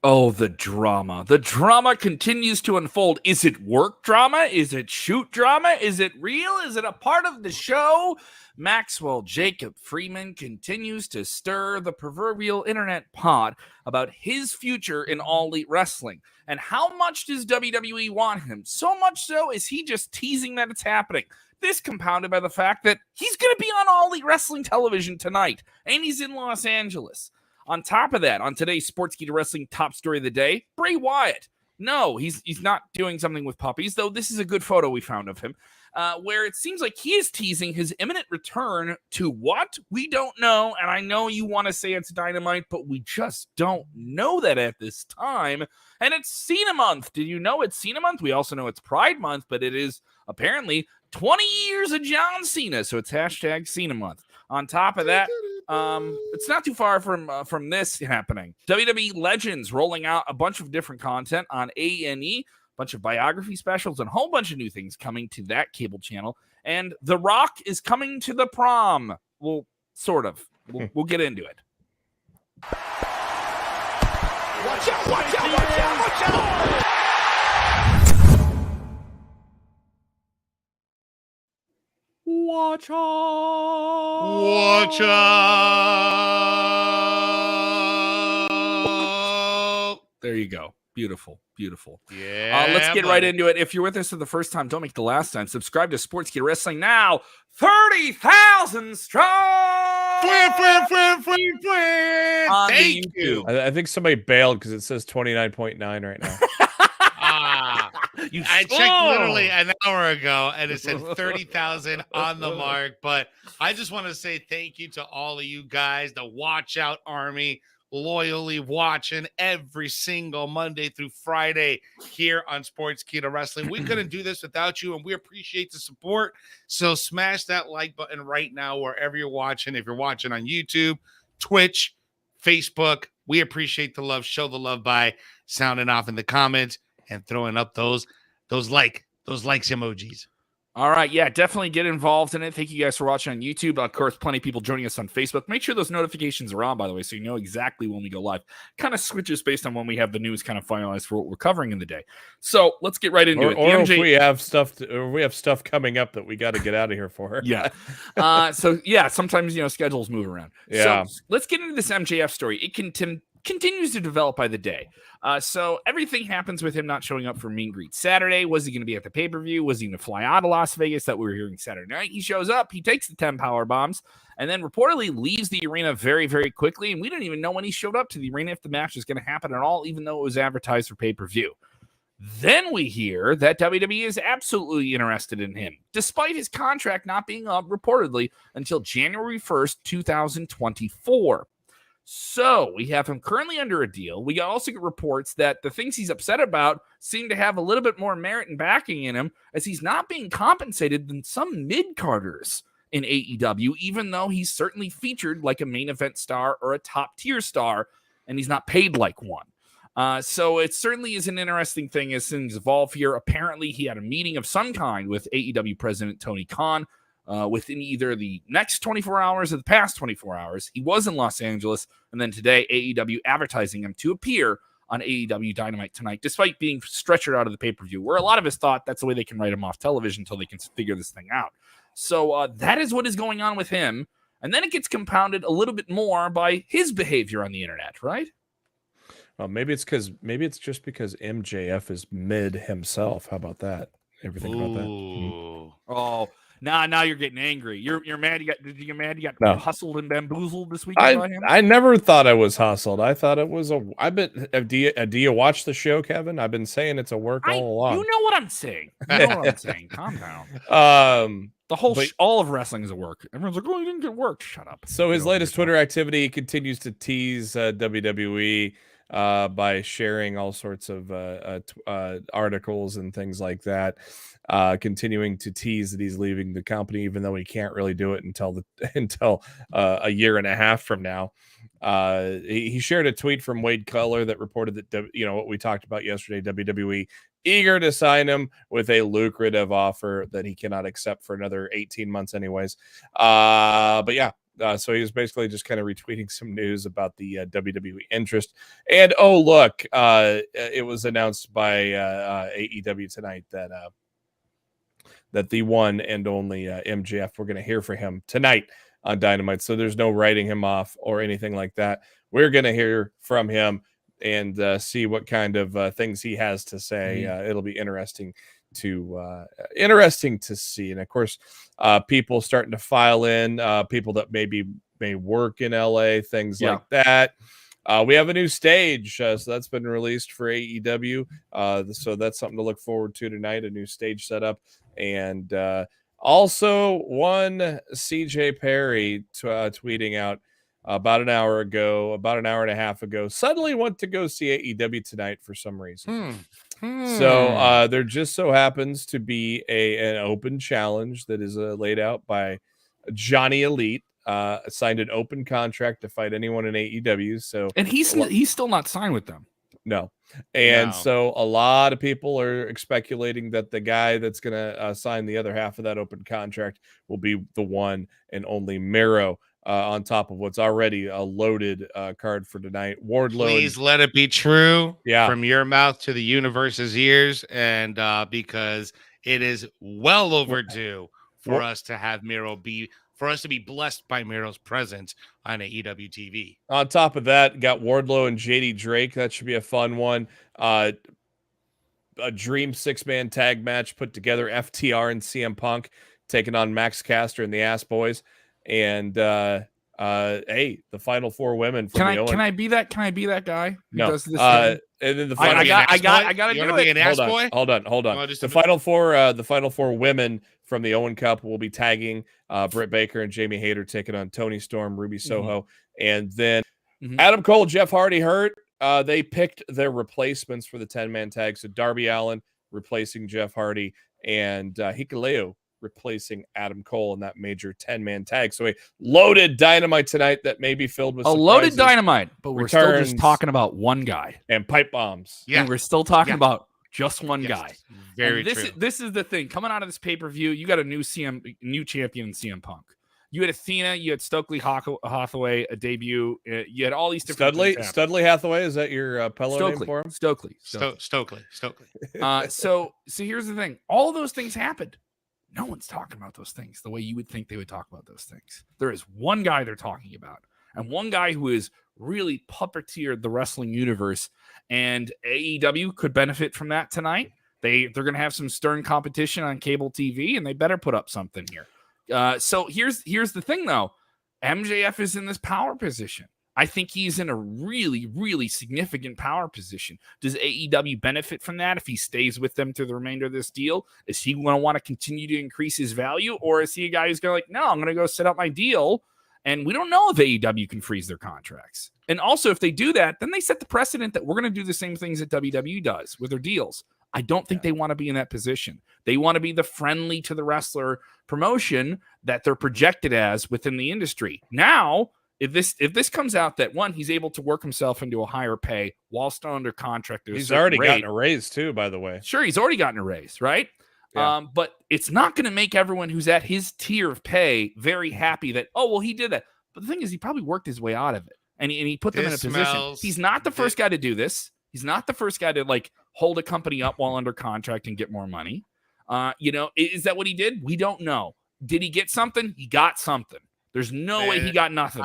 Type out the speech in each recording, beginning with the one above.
Oh, the drama. The drama continues to unfold. Is it work drama? Is it shoot drama? Is it real? Is it a part of the show? Maxwell Jacob Freeman continues to stir the proverbial internet pot about his future in All Elite Wrestling. And how much does WWE want him? So much so is he just teasing that it's happening. This compounded by the fact that he's going to be on All Elite Wrestling television tonight, and he's in Los Angeles. On top of that, on today's Sportskeeda Wrestling top story of the day, Bray Wyatt. No, he's not doing something with puppies, though this is a good photo we found of him, where it seems like he is teasing his imminent return to what? We don't know, and I know you want to say it's Dynamite, but we just don't know that at this time, and it's Cena Month. Did you know it's Cena Month? We also know it's Pride Month, but it is apparently 20 years of John Cena, so it's hashtag Cena Month. On top of that, it's not too far from this happening. WWE Legends rolling out a bunch of different content on A&E, a bunch of biography specials, and a whole bunch of new things coming to that cable channel. And The Rock is coming to the prom. Well, sort of. We'll get into it. Watch out, watch out, watch out, watch out! Watch out! Watch out! There you go. Beautiful, beautiful. Yeah. Let's get right into it. If you're with us for the first time, don't make it the last time. Subscribe to Sportskeeda Wrestling now. 30,000 strong. Thank you. I think somebody bailed because it says 29.9 right now. I checked literally an hour ago and it said 30,000 on the mark. But I just want to say thank you to all of you guys, the Watch Out Army, loyally watching every single Monday through Friday here on Sportskeeda Wrestling. We couldn't do this without you, and we appreciate the support. So smash that like button right now wherever you're watching. If you're watching on YouTube, Twitch, Facebook, we appreciate the love. Show the love by sounding off in the comments and throwing up those likes emojis. All right, yeah, definitely get involved in it. Thank you guys for watching on YouTube. Of course, plenty of people joining us on Facebook. Make sure those notifications are on, by the way, so you know exactly when we go live. Kind of switches based on when we have the news kind of finalized for what we're covering in the day. So let's get right into it. Or if we have stuff coming up that we got to get out of here for. Yeah. Sometimes schedules move around. Yeah. So let's get into this MJF story. It continues to develop by the day. So everything happens with him not showing up for meet and greet Saturday. Was he going to be at the pay-per-view? Was he going to fly out of Las Vegas that we were hearing Saturday night? He shows up, he takes the 10 power bombs, and then reportedly leaves the arena very, very quickly. And we didn't even know when he showed up to the arena if the match was going to happen at all, even though it was advertised for pay-per-view. Then we hear that WWE is absolutely interested in him, despite his contract not being up reportedly until January 1st, 2024. So we have him currently under a deal. We also get reports that the things he's upset about seem to have a little bit more merit and backing in him, as he's not being compensated than some mid-carders in AEW, even though he's certainly featured like a main event star or a top tier star, and he's not paid like one. So it certainly is an interesting thing as things evolve here. Apparently he had a meeting of some kind with AEW president Tony Khan within either the next 24 hours or the past 24 hours. He was in Los Angeles, and then today AEW advertising him to appear on AEW Dynamite tonight, despite being stretchered out of the pay-per-view, where a lot of us thought that's the way they can write him off television until they can figure this thing out. So that is what is going on with him. And then it gets compounded a little bit more by his behavior on the internet, right? Well, maybe it's just because MJF is mid himself. How about that? Everything about that. Oh, now you're getting angry. You're mad. Did you get mad? You got hustled and bamboozled this week by him? I never thought I was hustled. I thought it was do you watch the show, Kevin? I've been saying it's a work all along. You know what I'm saying. Calm down. All of wrestling is a work. Everyone's like, oh, you didn't get worked. Shut up. So his latest Twitter activity continues to tease WWE by sharing all sorts of articles and things like that, continuing to tease that he's leaving the company, even though he can't really do it until a year and a half from now. He shared a tweet from Wade Keller that reported that what we talked about yesterday, WWE eager to sign him with a lucrative offer that he cannot accept for another 18 months anyways. But yeah, so he was basically just kind of retweeting some news about the WWE interest. And oh, look, it was announced by AEW tonight that the one and only MJF, we're going to hear from him tonight on Dynamite. So there's no writing him off or anything like that. We're going to hear from him and see what kind of things he has to say. It'll be interesting to see. And of course, people starting to file in, people that may work in LA, things like that. We have a new stage, so that's been released for AEW. So that's something to look forward to tonight, a new stage setup. And also one CJ Perry tweeting out about an hour and a half ago, suddenly went to go see AEW tonight for some reason. So there just so happens to be an open challenge that is laid out by Johnny Elite. Signed an open contract to fight anyone in AEW. So, and he's still not signed with them. No. And so a lot of people are speculating that the guy that's going to sign the other half of that open contract will be the one and only Miro, on top of what's already a loaded card for tonight. Wardlow. Please let it be true. Yeah. From your mouth to the universe's ears. And because it is well overdue for us to have Miro for us to be blessed by Miro's presence on AEW TV. On top of that, got Wardlow and JD Drake. That should be a fun one. A dream 6-man tag match put together. FTR and CM Punk taking on Max Caster and the Ass Boys. And hey, the final 4 women. From Can I be that guy? Who No. does this and then the I got to do it. An ass boy? Hold on. The final 4 women from the Owen Cup will be tagging Britt Baker and Jamie Hayter, taking on Toni Storm, Ruby Soho, and then Adam Cole, Jeff Hardy hurt. They picked their replacements for the 10-man tag. So Darby Allin replacing Jeff Hardy, and Hikuleo replacing Adam Cole in that major 10-man tag. So a loaded Dynamite tonight that may be filled with loaded Dynamite, but we're still just talking about one guy and pipe bombs. Yeah, and we're still talking about just one guy. Very true. This is the thing coming out of this pay-per-view. You got a new champion in CM Punk. You had Athena, you had Stokely Hathaway, a debut. You had all these different Studley Hathaway. Is that your pillow name for him? Stokely. So here's the thing. All those things happened. No one's talking about those things the way you would think they would talk about those things. There is one guy they're talking about, and one guy who is really puppeteered the wrestling universe, and AEW could benefit from that tonight. They're going to have some stern competition on cable TV, and they better put up something here. So here's the thing, though. MJF is in this power position. I think he's in a really, really significant power position. Does AEW benefit from that if he stays with them through the remainder of this deal? Is he going to want to continue to increase his value? Or is he a guy who's going to no, I'm going to go set up my deal. And we don't know if AEW can freeze their contracts. And also, if they do that, then they set the precedent that we're going to do the same things that WWE does with their deals. I don't think they want to be in that position. They want to be the friendly to the wrestler promotion that they're projected as within the industry. Now, if this comes out that one, he's able to work himself into a higher pay while still under contract. He's already gotten a raise too, by the way. Sure, he's already gotten a raise, right? Yeah. But it's not going to make everyone who's at his tier of pay very happy that, oh, well, he did that. But the thing is, he probably worked his way out of it. And he put them in a position. He's not the first guy to do this. He's not the first guy to hold a company up while under contract and get more money. Is that what he did? We don't know. Did he get something? He got something. There's no way he got nothing.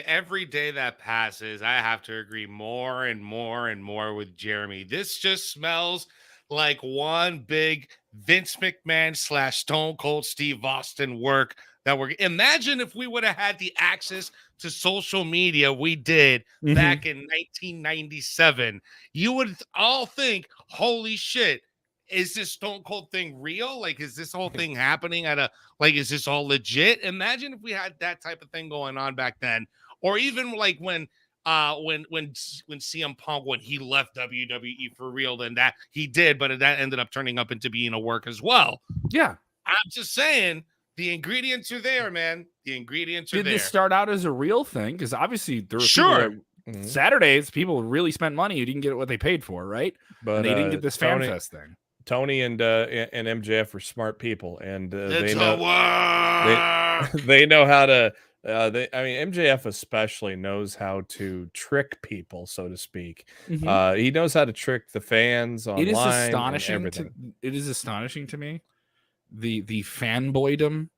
Every day that passes, I have to agree more and more and more with Jeremy. This just smells like one big Vince McMahon / Stone Cold Steve Austin work. Imagine if we would have had the access to social media we did back in 1997. You would all think, holy shit, is this Stone Cold thing real? Is this whole thing happening is this all legit? Imagine if we had that type of thing going on back then. Or even when CM Punk, when he left WWE for real, then that he did, but that ended up turning up into being a work as well. Yeah. I'm just saying the ingredients are there, man. The ingredients are there. Did this start out as a real thing? Because obviously there were sure. people Saturdays, people really spent money who didn't get what they paid for, right? But and they didn't get this fan fest thing. Tony and MJF are smart people, and It's they know they know how to. MJF especially knows how to trick people, so to speak. He knows how to trick the fans online. It is astonishing. It is astonishing to me the fanboydom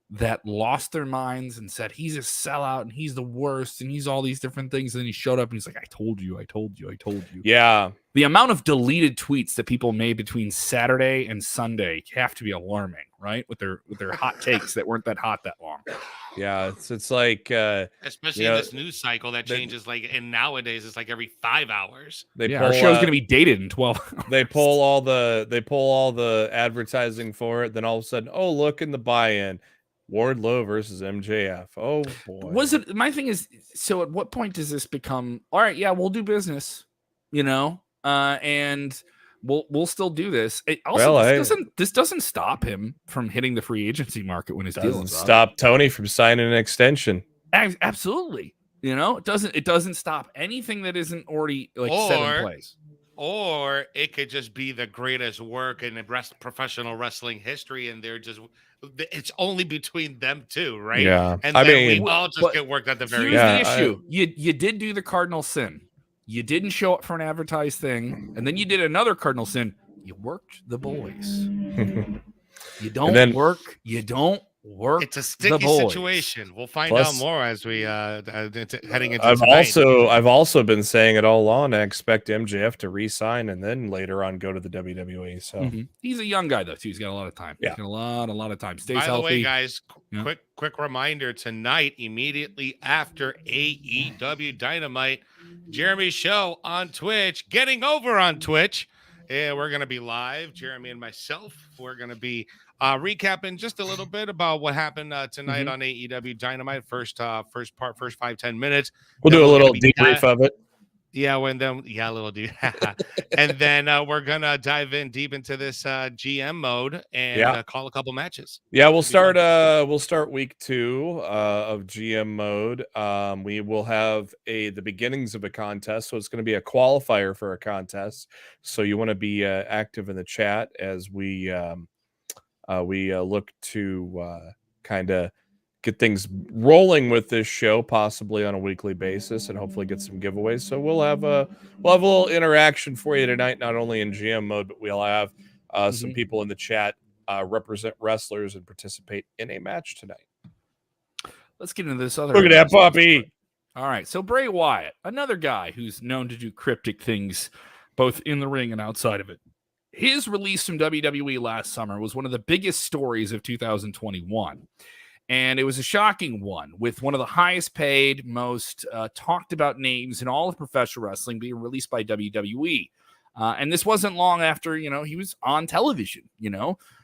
that lost their minds and said he's a sellout and he's the worst and he's all these different things. And then he showed up and he's like, I told you. Yeah. The amount of deleted tweets that people made between Saturday and Sunday have to be alarming, right? With their hot takes that weren't that hot that long. Yeah, it's like especially in this news cycle that changes and nowadays it's like every 5 hours. Our show's gonna be dated in 12 hours. They pull all the advertising for it, then all of a sudden, oh, look in the buy-in. Wardlow versus MJF. Oh boy. My thing is, so at what point does this become all right? Yeah, we'll do business, and we'll still do this. This doesn't stop him from hitting the free agency market when his deal is up. Doesn't stop Tony from signing an extension. Absolutely. It doesn't stop anything that isn't already set in place. Or it could just be the greatest work in professional wrestling history, and it's only between them two, right? Yeah, and then we all just get worked at the very end. Here's the issue: you did do the cardinal sin. You didn't show up for an advertised thing, and then you did another cardinal sin. You worked the boys. You don't work. It's a sticky situation. We'll find out more as we heading into. I've also been saying it all along. I expect MJF to re-sign and then later on go to the WWE. So he's a young guy though too. He's got a lot of time. Yeah, he's got a lot of time. Stays healthy. By the way, guys, quick reminder tonight, immediately after AEW Dynamite, Jeremy's show on Twitch, getting over on Twitch. Yeah, we're gonna be live. Jeremy and myself. We're gonna be recapping just a little bit about what happened tonight on AEW Dynamite. First 5-10 minutes. We'll do a little debrief of it. Yeah, a little deep. And then we're gonna dive in deep into this GM mode and call a couple matches. Yeah, we'll start week 2 of GM mode. We will have the beginnings of a contest, so it's going to be a qualifier for a contest. So you want to be active in the chat as we look to kind of get things rolling with this show, possibly on a weekly basis, and hopefully get some giveaways. So we'll have a little interaction for you tonight, not only in GM mode, but we'll have some people in the chat represent wrestlers and participate in a match tonight. Let's get into this other. Look at that puppy. All right, so Bray Wyatt, another guy who's known to do cryptic things, both in the ring and outside of it. His release from WWE last summer was one of the biggest stories of 2021. And it was a shocking one, with one of the highest paid, most talked about names in all of professional wrestling being released by WWE. And this wasn't long after, he was on television,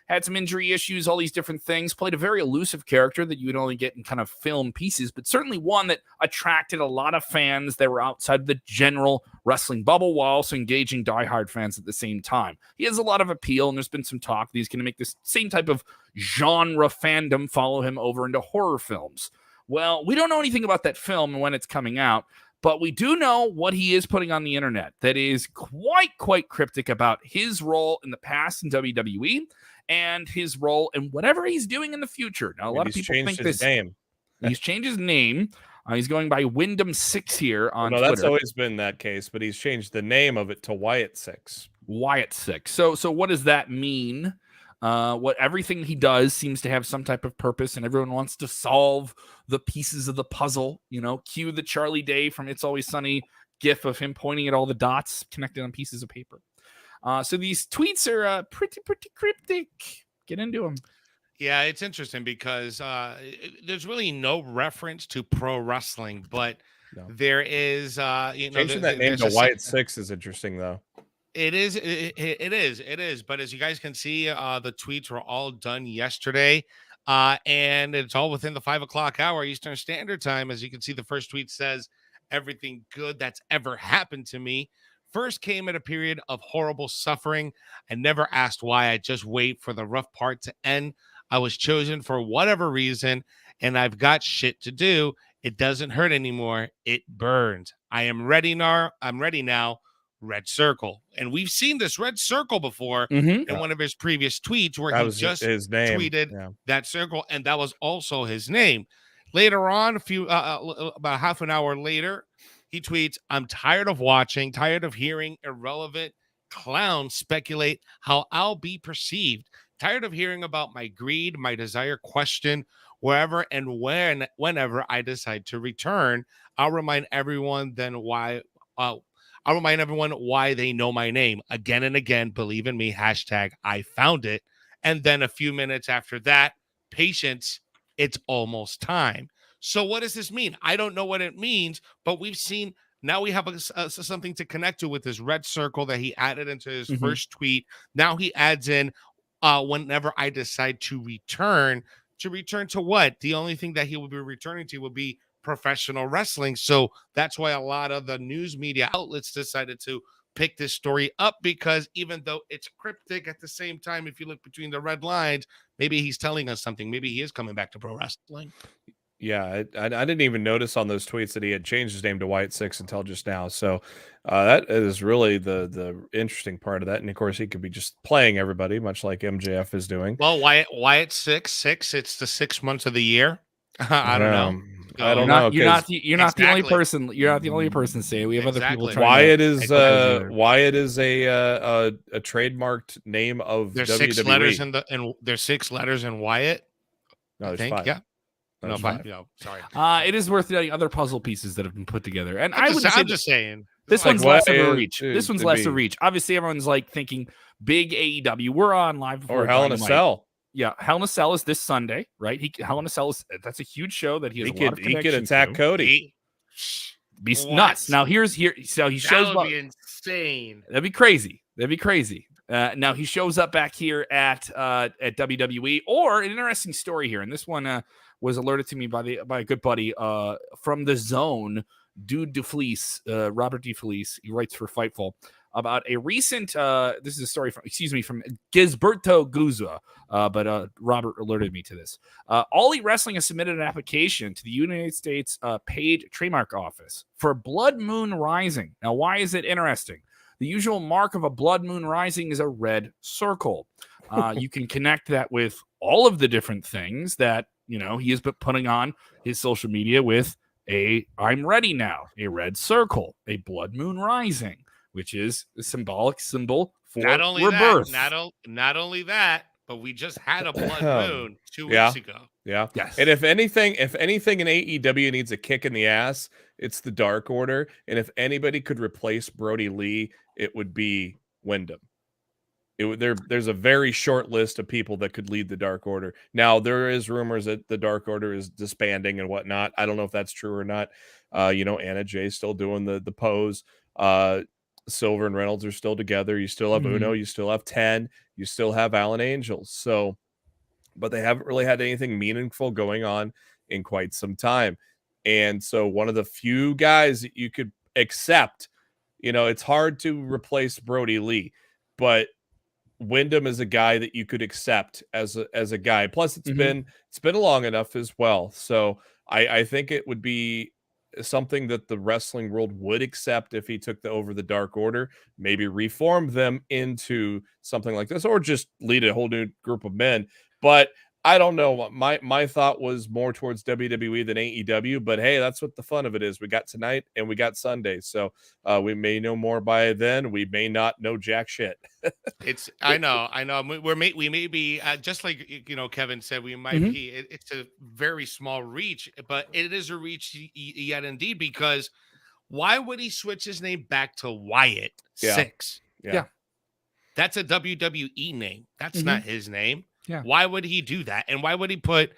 had some injury issues, all these different things, played a very elusive character that you would only get in kind of film pieces, but certainly one that attracted a lot of fans that were outside the general wrestling bubble while also engaging diehard fans at the same time. He has a lot of appeal, and there's been some talk that he's going to make this same type of genre fandom follow him over into horror films. Well, we don't know anything about that film and when it's coming out, but we do know what he is putting on the internet that is quite cryptic about his role in the past in WWE and his role in whatever he's doing in the future. Now, a lot of people think this name. He's changed his name. He's going by Wyndham 6 here on Twitter. That's always been that case, but he's changed the name of it to Wyatt 6. Wyatt 6. So what does that mean? What everything he does seems to have some type of purpose, and everyone wants to solve the pieces of the puzzle. Cue the Charlie Day from It's Always Sunny gif of him pointing at all the dots connected on pieces of paper. So these tweets are pretty cryptic. Get into them. Yeah, it's interesting because there's really no reference to pro wrestling, but there is. Changing that name to Wyatt 6 is interesting, though. It is. It is. But as you guys can see, the tweets were all done yesterday, and it's all within the 5 o'clock hour Eastern Standard Time. As you can see, the first tweet says, "Everything good that's ever happened to me first came at a period of horrible suffering. I never asked why. I just wait for the rough part to end. I was chosen for whatever reason, and I've got shit to do. It doesn't hurt anymore. It burns. I am ready now. I'm ready now. Red circle. And we've seen this red circle before in one of his previous tweets where That he was just his name. tweeted Yeah. that circle, and that was also his name. Later on, about half an hour later, he tweets, I'm tired of watching, tired of hearing irrelevant clowns speculate how I'll be perceived, tired of hearing about my greed, my desire, question wherever and whenever I decide to return. I'll remind everyone why they know my name again and again. Believe in me. Hashtag I found it. And then a few minutes after that, patience, it's almost time. So what does this mean? I don't know what it means, but we've seen now we have something to connect to with this red circle that he added into his first tweet. Now he adds in whenever I decide to return to what? The only thing that he will be returning to will be professional wrestling. So that's why a lot of the news media outlets decided to pick this story up, because even though it's cryptic, at the same time, if you look between the red lines, maybe he's telling us something. Maybe he is coming back to pro wrestling. Yeah, I didn't even notice on those tweets that he had changed his name to Wyatt Six until just now. So that is really the interesting part of that. And of course, he could be just playing everybody, much like MJF is doing. Well, Wyatt six. It's the 6 months of the year. I don't know. I don't know. You're not the only Exactly. person. You're not the only person saying. We have other people. Exactly. Trying Wyatt is a trademarked name of There's WWE. 6 letters and there's 6 letters in Wyatt. No, there's I think 5. yeah. No, No, there's 5. 5. No, sorry. It is worth noting other puzzle pieces that have been put together, and I'm I'm just saying. this Like one's less of a Wyatt, reach. dude, This one's could less be. of a reach. Obviously, everyone's like thinking big AEW. We're on live before Or Hell in a Dynamite. Cell. Yeah, Hell in a Cell is this Sunday, right? Hell in a Cell that's a huge show that he has He a lot of could connection attack to. Cody. Be What? nuts. Now so he shows That up. would be insane. That'd be crazy. Now he shows up back here at WWE. Or an interesting story here, and this one was alerted to me by a good buddy from the Zone, Dude DeFleece, Robert DeFleece. He writes for Fightful about a recent. This is a story from Gisberto Guzza, but Robert alerted me to this. All Elite Wrestling has submitted an application to the United States Paid Trademark Office for Blood Moon Rising. Now, why is it interesting? The usual mark of a blood moon rising is a red circle. You can connect that with all of the different things that he has been putting on his social media with I'm ready now, a red circle, a blood moon rising, which is a symbolic symbol for rebirth. Not only that, but we just had a blood moon 2 weeks ago. Yeah. Yes. And if anything in AEW needs a kick in the ass, it's the Dark Order. And if anybody could replace Brody Lee, it would be Wyndham. There's a very short list of people that could lead the Dark Order. Now, there is rumors that the Dark Order is disbanding and whatnot. I don't know if that's true or not. Anna Jay's still doing the pose. Silver and Reynolds are still together. You still have Uno. You still have 10. You still have Alan Angels. So, but they haven't really had anything meaningful going on in quite some time. And so one of the few guys that you could accept, it's hard to replace Brody Lee, but Wyndham is a guy that you could accept as a guy. Plus, it's been long enough as well. So I think it would be something that the wrestling world would accept if he took over the Dark Order, maybe reform them into something like this, or just lead a whole new group of men. But I don't know. My thought was more towards WWE than AEW, but hey, that's what the fun of it is. We got tonight and we got Sunday, so we may know more by then. We may not know jack shit. I know. We may be just like Kevin said. We might be. It's a very small reach, but it is a reach yet indeed. Because why would he switch his name back to Wyatt Six? Yeah. That's a WWE name. That's not his name. Yeah. Why would he do that? And why would he put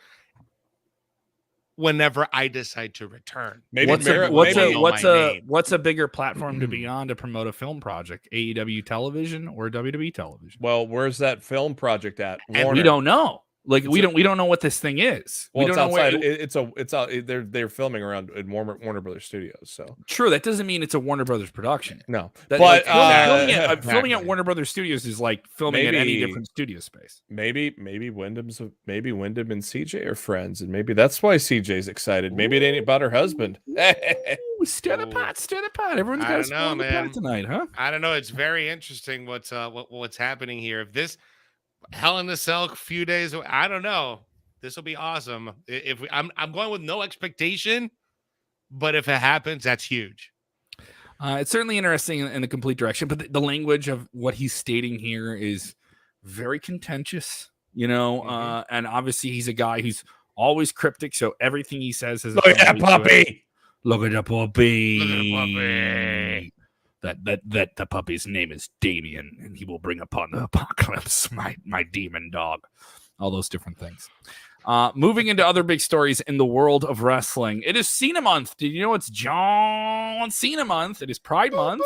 whenever I decide to return? Maybe what's a bigger platform to be on to promote a film project? AEW television or WWE television? Well, where's that film project at? And we don't know. Like we don't know what this thing is. Well, we it's don't know outside. where, It's out. They're filming around in Warner Brothers Studios. So true. That doesn't mean it's a Warner Brothers production. no, That, but like, filming at Warner Brothers Studios is like filming at any different studio space. Maybe Wyndham and CJ are friends, and maybe that's why CJ's excited. Maybe it ain't about her husband. Stir the pot. Everyone's got to spoil the pot tonight, huh? I don't know. It's very interesting what's happening here. If this Hell in the Cell a few days away, I don't know. This will be awesome. I'm going with no expectation, but if it happens, that's huge. It's certainly interesting in the complete direction, but the language of what he's stating here is very contentious, and obviously he's a guy who's always cryptic, so everything he says has look at that puppy. Look at the puppy. That the puppy's name is Damien, and he will bring upon the apocalypse my demon dog. All those different things. Moving into other big stories in the world of wrestling. It is Cena month. Did you know it's John Cena month? It is Pride month.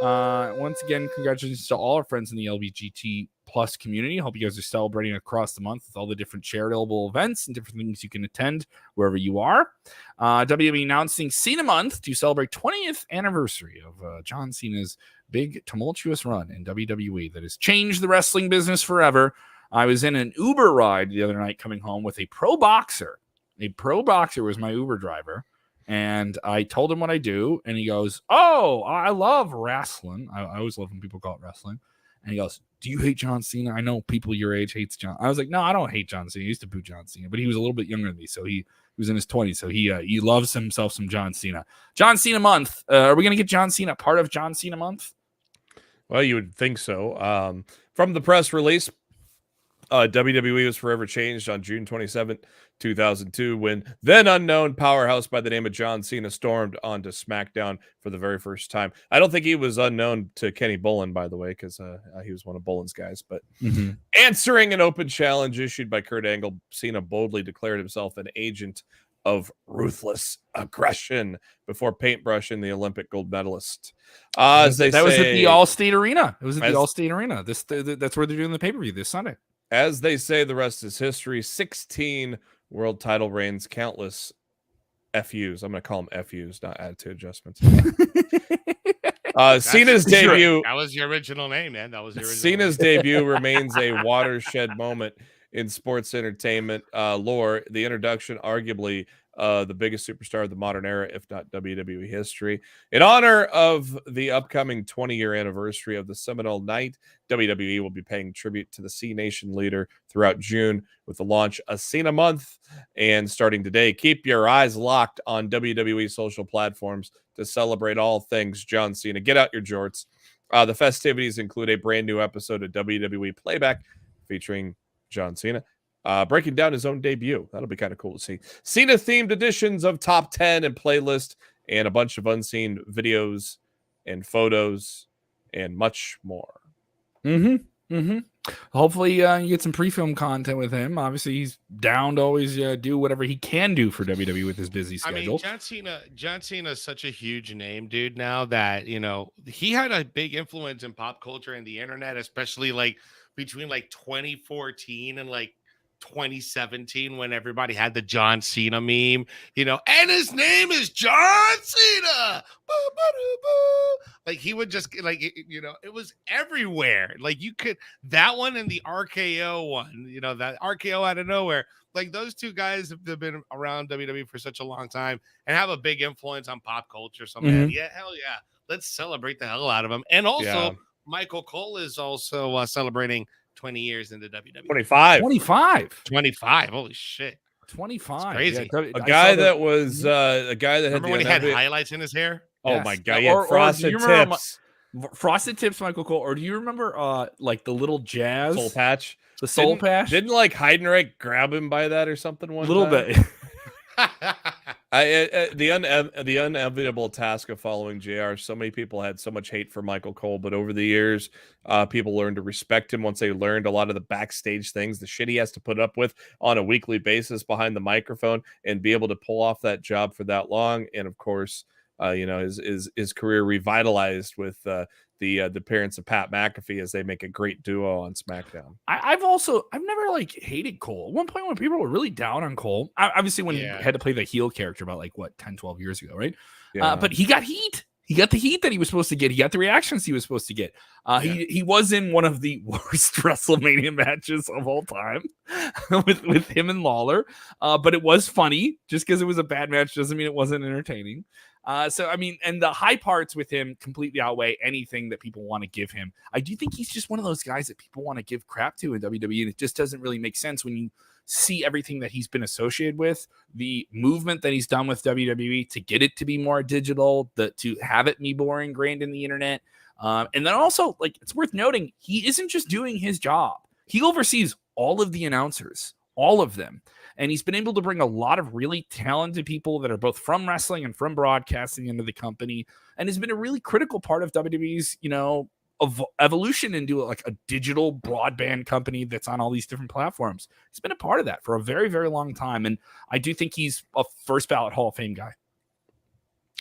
Once again, congratulations to all our friends in the LGBT plus community. Hope you guys are celebrating across the month with all the different charitable events and different things you can attend wherever you are. WWE announcing Cena month to celebrate 20th anniversary of John Cena's big tumultuous run in WWE that has changed the wrestling business forever. I was in an Uber ride the other night coming home with a pro boxer. A pro boxer was my Uber driver. And I told him what I do. And he goes, "Oh, I love wrestling." I always love when people call it wrestling. And he goes, "Do you hate John Cena? I know people your age hates John." I was like, "No, I don't hate John Cena. I used to boo John Cena." But he was a little bit younger than me. So he was in his 20s. So he loves himself some John Cena. John Cena month. Are we going to get John Cena part of John Cena month? Well, you would think so. From the press release, WWE was forever changed on June 27th, 2002, when then unknown powerhouse by the name of John Cena stormed onto SmackDown for the very first time. I don't think he was unknown to Kenny Bolin, by the way, because he was one of Bolin's guys. But answering an open challenge issued by Kurt Angle, Cena boldly declared himself an agent of ruthless aggression before paintbrushing the Olympic gold medalist. Was at the All-State Arena. It was at the All-State Arena. That's where they're doing the pay-per-view this Sunday. As they say, the rest is history. 16 world title reigns, countless FUs. I'm going to call them FUs, not attitude adjustments. Cena's debut. That was your original name, man. That was your original Cena's debut remains a watershed moment in sports entertainment lore. The introduction, arguably the biggest superstar of the modern era, if not WWE history. In honor of the upcoming 20-year anniversary of the seminal night, WWE will be paying tribute to the C Nation leader throughout June with the launch of Cena Month. And starting today, keep your eyes locked on WWE social platforms to celebrate all things John Cena. Get out your jorts. The festivities include a brand new episode of WWE Playback featuring John Cena, breaking down his own debut. That'll be kind of cool to see. Cena-themed editions of Top 10 and playlist, and a bunch of unseen videos and photos and much more. Hopefully you get some pre-film content with him. Obviously, he's down to always do whatever he can do for WWE with his busy schedule. I mean, John Cena is such a huge name, dude, now that, he had a big influence in pop culture and the internet, especially like between like 2014 and like 2017 when everybody had the John Cena meme, and his name is John Cena. Like he would just it was everywhere. Like you could, that one and the RKO one, that RKO out of nowhere. Like those two guys have been around WWE for such a long time and have a big influence on pop culture. So man, yeah, hell yeah. Let's celebrate the hell out of them. And also Michael Cole is also celebrating 20 years into WWE. 25. Holy shit. 25. It's crazy. Yeah, a guy that had Remember when he had highlights in his hair? Oh my god, he had frosted tips. Frosted tips, Michael Cole. Or do you remember like the little jazz soul patch? The soul patch? Didn't like Heidenreich grab him by that or something one little time? bit. The unenviable task of following JR. So many people had so much hate for Michael Cole, but over the years, people learned to respect him once they learned a lot of the backstage things, the shit he has to put up with on a weekly basis behind the microphone, and be able to pull off that job for that long. And of course, his career revitalized with the parents of Pat McAfee as they make a great duo on SmackDown. I've never like hated Cole. At one point when people were really down on Cole, obviously when he had to play the heel character about like 10, 12 years ago, right? Yeah. But he got heat. He got the heat that he was supposed to get. He got the reactions he was supposed to get. He was in one of the worst WrestleMania matches of all time with him and Lawler. But it was funny. Just because it was a bad match doesn't mean it wasn't entertaining. So, I mean, and the high parts with him completely outweigh anything that people want to give him. I do think he's just one of those guys that people want to give crap to in WWE, and it just doesn't really make sense when you see everything that he's been associated with, the movement that he's done with WWE to get it to be more digital, to have it be more ingrained in the internet. And then also, like, it's worth noting, he isn't just doing his job. He oversees all of the announcers, all of them. And he's been able to bring a lot of really talented people that are both from wrestling and from broadcasting into the company, and has been a really critical part of WWE's, evolution into like a digital broadband company that's on all these different platforms. He's been a part of that for a very, very long time. And I do think he's a first ballot Hall of Fame guy.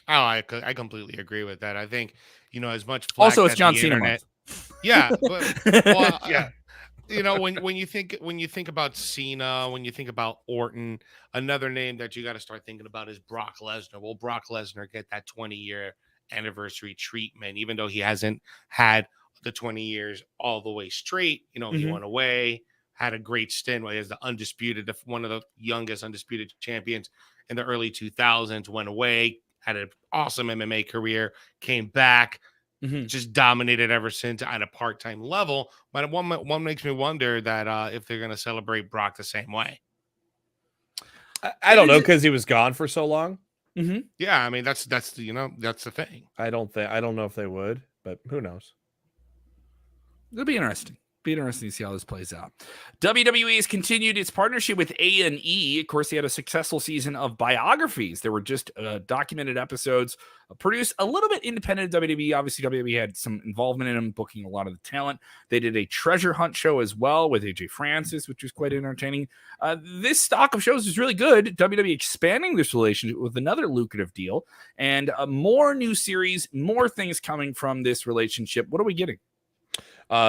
Oh, I completely agree with that. I think, as much also it's John Cena month. Yeah. Well, yeah. When you think about Cena, when you think about Orton, another name that you got to start thinking about is Brock Lesnar. Will Brock Lesnar get that 20-year anniversary treatment, even though he hasn't had the 20 years all the way straight? He went away, had a great stint where he was one of the youngest undisputed champions in the early 2000s, went away, had an awesome MMA career, came back, just dominated ever since at a part-time level. But one makes me wonder that if they're going to celebrate Brock the same way. I don't know, because he was gone for so long. Yeah, I mean that's the thing. I don't know if they would, but who knows? It'll be interesting. Be interesting to see how this plays out. WWE has continued its partnership with A&E. Of course, they had a successful season of biographies. There were just documented episodes produced a little bit independent of WWE. Obviously, WWE had some involvement in them, booking a lot of the talent. They did a treasure hunt show as well with AJ Francis, which was quite entertaining. This stock of shows is really good. WWE expanding this relationship with another lucrative deal, and more new series, more things coming from this relationship. What are we getting?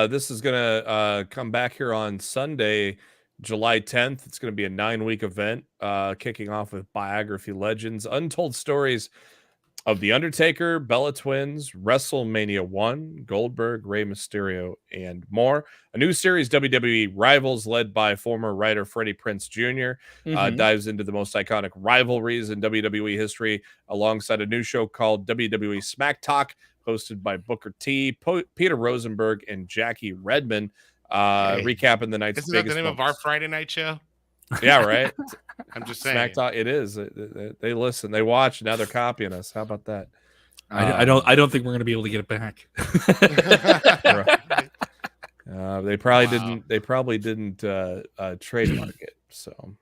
This is going to come back here on Sunday, July 10th. It's going to be a 9-week event, kicking off with Biography Legends, Untold Stories of The Undertaker, Bella Twins, WrestleMania 1, Goldberg, Rey Mysterio, and more. A new series, WWE Rivals, led by former writer Freddie Prinze Jr., dives into the most iconic rivalries in WWE history, alongside a new show called WWE Smack Talk, hosted by Booker T, Peter Rosenberg, and Jackie Redmond, recapping the night's biggest. Isn't that the name of our Friday night show? Yeah, right. I'm just saying. Smack Talk, it is. They listen, they watch. Now they're copying us. How about that? I don't think we're going to be able to get it back. They probably didn't trademark it. So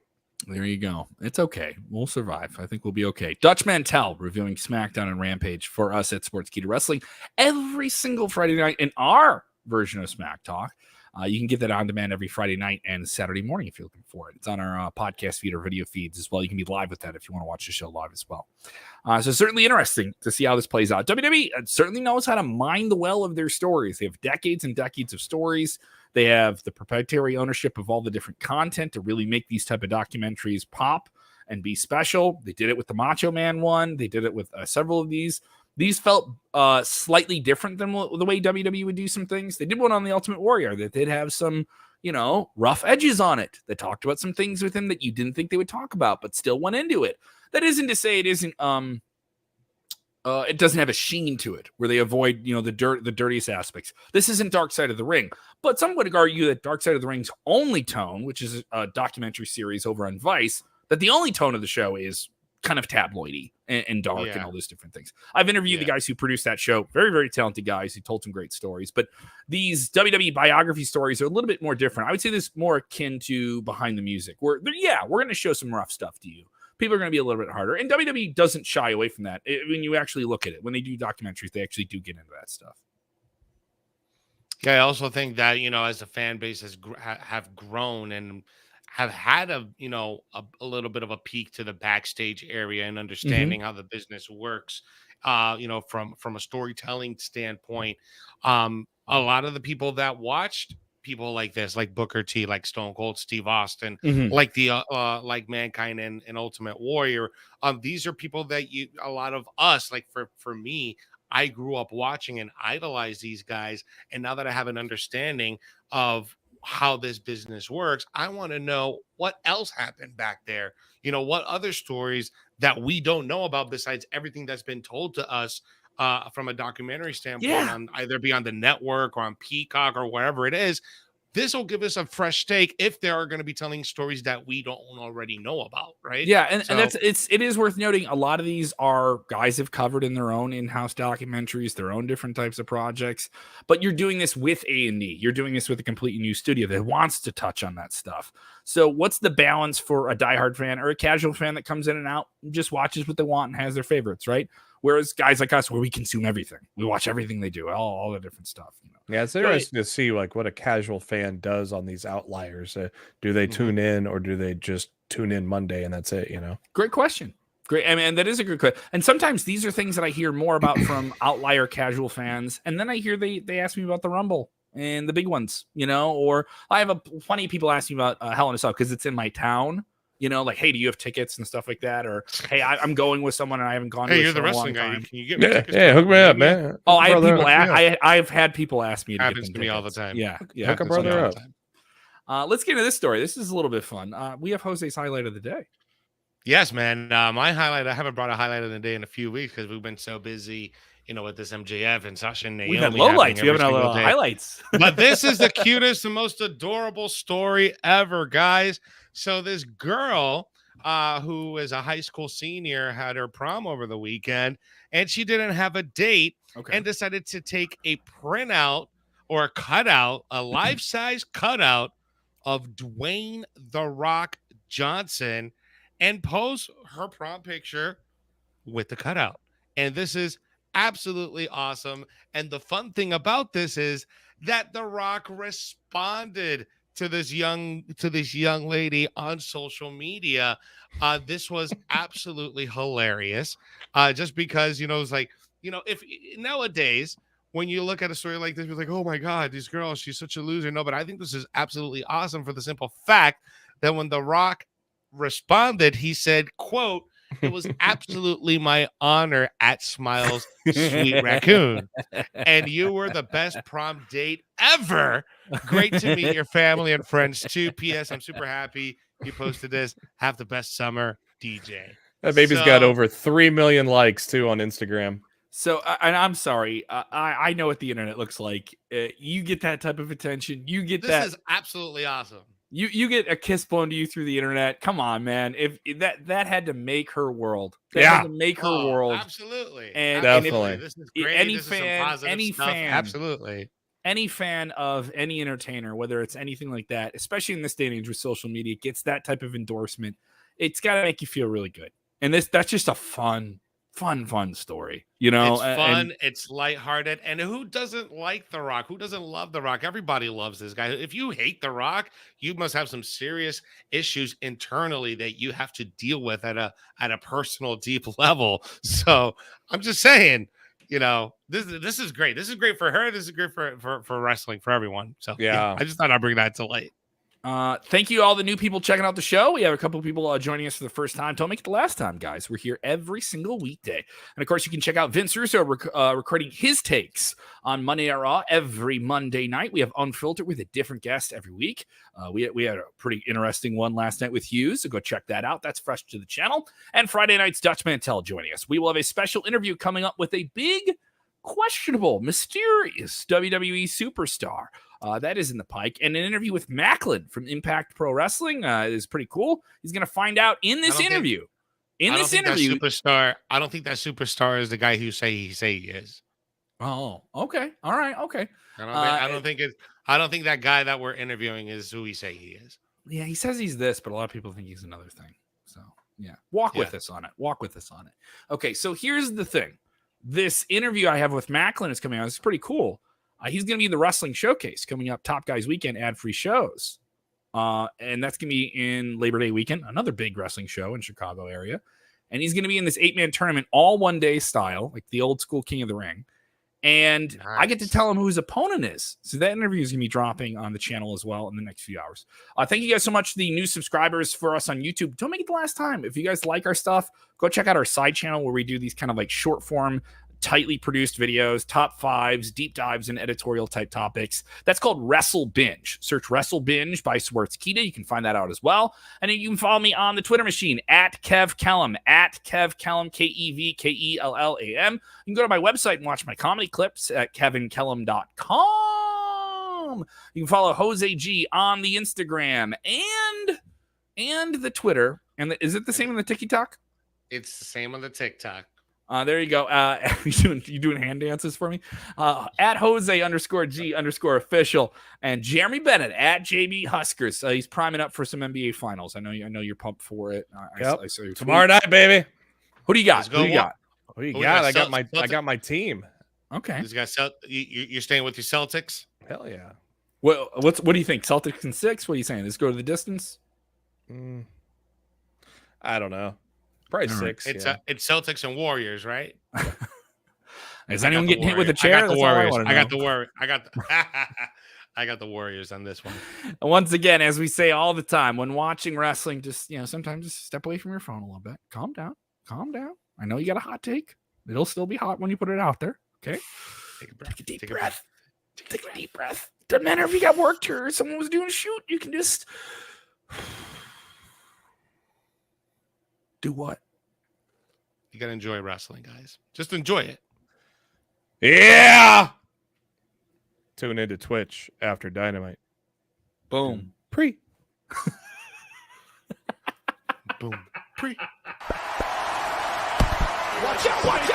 there you go. It's okay. We'll survive. I think we'll be okay. Dutch Mantel reviewing SmackDown and Rampage for us at Sportskeeda Wrestling every single Friday night in our version of Smack Talk. You can get that on demand every Friday night and Saturday morning if you're looking for it. It's on our podcast feed or video feeds as well. You can be live with that if you want to watch the show live as well. So certainly interesting to see how this plays out. WWE certainly knows how to mine the well of their stories. They have decades and decades of stories. They have the proprietary ownership of all the different content to really make these type of documentaries pop and be special. They did it with the Macho Man one. They did it with several of these. These felt slightly different than the way WWE would do some things. They did one on the Ultimate Warrior that did have some, rough edges on it. They talked about some things with him that you didn't think they would talk about, but still went into it. That isn't to say it isn't. It doesn't have a sheen to it where they avoid, the dirtiest aspects. This isn't Dark Side of the Ring, but some would argue that Dark Side of the Ring's only tone, which is a documentary series over on Vice, that the only tone of the show is kind of tabloidy and dark and all those different things. I've interviewed the guys who produced that show. Very, very talented guys who told some great stories. But these WWE biography stories are a little bit more different. I would say this is more akin to Behind the Music, where, we're going to show some rough stuff to you. People are going to be a little bit harder. And WWE doesn't shy away from that. When you actually look at it, when they do documentaries, they actually do get into that stuff. Yeah, I also think that, as the fan base have grown and have had a little bit of a peek to the backstage area and understanding how the business works, from a storytelling standpoint. A lot of the people that watched people like this, like Booker T, like Stone Cold Steve Austin, like like Mankind and Ultimate Warrior. These are people that a lot of us, like for me, I grew up watching and idolized these guys. And now that I have an understanding of how this business works, I want to know what else happened back there. What other stories that we don't know about besides everything that's been told to us from a documentary standpoint on either be on the network or on Peacock or wherever it is. This will give us a fresh take if they are going to be telling stories that we don't already know about, right? Yeah, and it is worth noting a lot of these are guys have covered in their own in-house documentaries, their own different types of projects, but you're doing this with A&E. You're doing this with a completely new studio that wants to touch on that stuff. So what's the balance for a diehard fan or a casual fan that comes in and out and just watches what they want and has their favorites, right? Whereas guys like us, where we consume everything, we watch everything they do, all the different stuff. Yeah, it's interesting to see like what a casual fan does on these outliers. Do they tune in or do they just tune in Monday and that's it? Great question. Great. I mean, that is a good question. And sometimes these are things that I hear more about from outlier casual fans, and then I hear they ask me about the Rumble and the big ones, or I have plenty of people ask me about Hell in a Cell because it's in my town. Like, hey, do you have tickets and stuff like that? Or, hey, I'm going with someone and I haven't gone. Hey, to you're the wrestling guy. time. Can you get me tickets? Yeah, hook me up, man. Oh, I have people. I've had people ask me. Happens to me all the time. Yeah. Hook a brother up. Let's get into this story. This is a little bit fun. We have Jose's highlight of the day. Yes, man. My highlight. I haven't brought a highlight of the day in a few weeks because we've been so busy. With this MJF and Sasha and Naomi. We've had lowlights. We haven't had highlights. But this is the cutest and most adorable story ever, guys. So this girl, who is a high school senior, had her prom over the weekend, and she didn't have a date and decided to take a printout or a cutout, a life-size cutout of Dwayne "The Rock" Johnson and post her prom picture with the cutout. And this is absolutely awesome. And the fun thing about this is that The Rock responded to this young lady on social media. This was absolutely hilarious. Just because, it's like, if nowadays when you look at a story like this, you're like, oh my God, this girl, she's such a loser. No, but I think this is absolutely awesome for the simple fact that when The Rock responded, he said, quote, "It was absolutely my honor at Smiles Sweet Raccoon. And you were the best prom date ever. Great to meet your family and friends too. P.S. I'm super happy you posted this. Have the best summer, DJ." That baby's got over 3 million likes too on Instagram. So, and I'm sorry, I know what the internet looks like. You get that type of attention. You get this is absolutely awesome. You get a kiss blown to you through the internet. Come on, man. If that had to make her world. That had to make her world. Absolutely. And definitely. This is great. Any this fan, is some fan, absolutely. Any fan of any entertainer, whether it's anything like that, especially in this day and age with social media, gets that type of endorsement. It's got to make you feel really good. And that's just a fun story. It's fun, it's lighthearted, and who doesn't like The Rock? Who doesn't love The Rock? Everybody loves this guy. If you hate The Rock, you must have some serious issues internally that you have to deal with at a personal, deep level. So I'm just saying, this is great. This is great for her. This is great for wrestling, for everyone. So yeah, I just thought I'd bring that to light. Thank you to all the new people checking out the show. We have a couple of people joining us for the first time. Don't make it the last time, guys. We're here every single weekday. And of course, you can check out Vince Russo recording his takes on Monday Night Raw every Monday night. We have Unfiltered with a different guest every week. We had a pretty interesting one last night with Hughes, so go check that out. That's fresh to the channel. And Friday night's Dutch Mantel joining us. We will have a special interview coming up with a big, questionable, mysterious WWE superstar. That is in the pike. And an interview with Macklin from Impact Pro Wrestling is pretty cool. He's going to find out in this interview. I don't think that superstar is the guy who say he is. Oh, okay. All right. Okay. I don't think that guy that we're interviewing is who he say he is. Yeah, he says he's this, but a lot of people think he's another thing. So yeah, walk with us on it. Okay, so here's the thing. This interview I have with Macklin is coming out. It's pretty cool. He's going to be in the Wrestling Showcase coming up, Top Guys Weekend, ad-free shows. And that's going to be in Labor Day weekend, another big wrestling show in Chicago area. and he's going to be in this 8-man tournament, all one-day style, like the old school King of the Ring. And I get to tell him who his opponent is. So that interview is going to be dropping on the channel as well in the next few hours. Thank you guys so much, the new subscribers for us on YouTube. Don't make it the last time. If you guys like our stuff, go check out our side channel where we do these kind of like short form, tightly produced videos, top fives, deep dives, and editorial type topics. That's called Wrestle Binge. Search Wrestle Binge by Swartzkita. You can find that out as well. And then you can follow me on the Twitter machine at Kev Kellam, KevKellam, KEVKELLAM. You can go to my website and watch my comedy clips at kevinkellam.com. You can follow Jose G on the Instagram and the Twitter. And is it the same on the TikTok? It's the same on the TikTok. There you go. You doing hand dances for me? At Jose_G_official and Jeremy Bennett at JB Huskers. He's priming up for some NBA finals. I know you're pumped for it. Yep. I saw your Tomorrow night, baby. Who do you got? Who do you got? Who you got? I got my team. Okay. You're staying with your Celtics? Hell yeah. What do you think? Celtics in 6? What are you saying? Let's go to the distance. I don't know. Probably All 6. It's yeah. it's Celtics and Warriors, right? Is anyone getting hit with a chair? I got the Warriors. I got the Warriors on this one. And once again, as we say all the time, when watching wrestling, just sometimes just step away from your phone a little bit. Calm down. I know you got a hot take. It'll still be hot when you put it out there. Okay. Take a deep breath. Take a deep breath. Doesn't matter if you got work or someone was doing a shoot. You can just do what? You gotta enjoy wrestling, guys. Just enjoy it. Yeah. Tune into Twitch after Dynamite. Boom. Pre. Boom. Pre. Watch out! Watch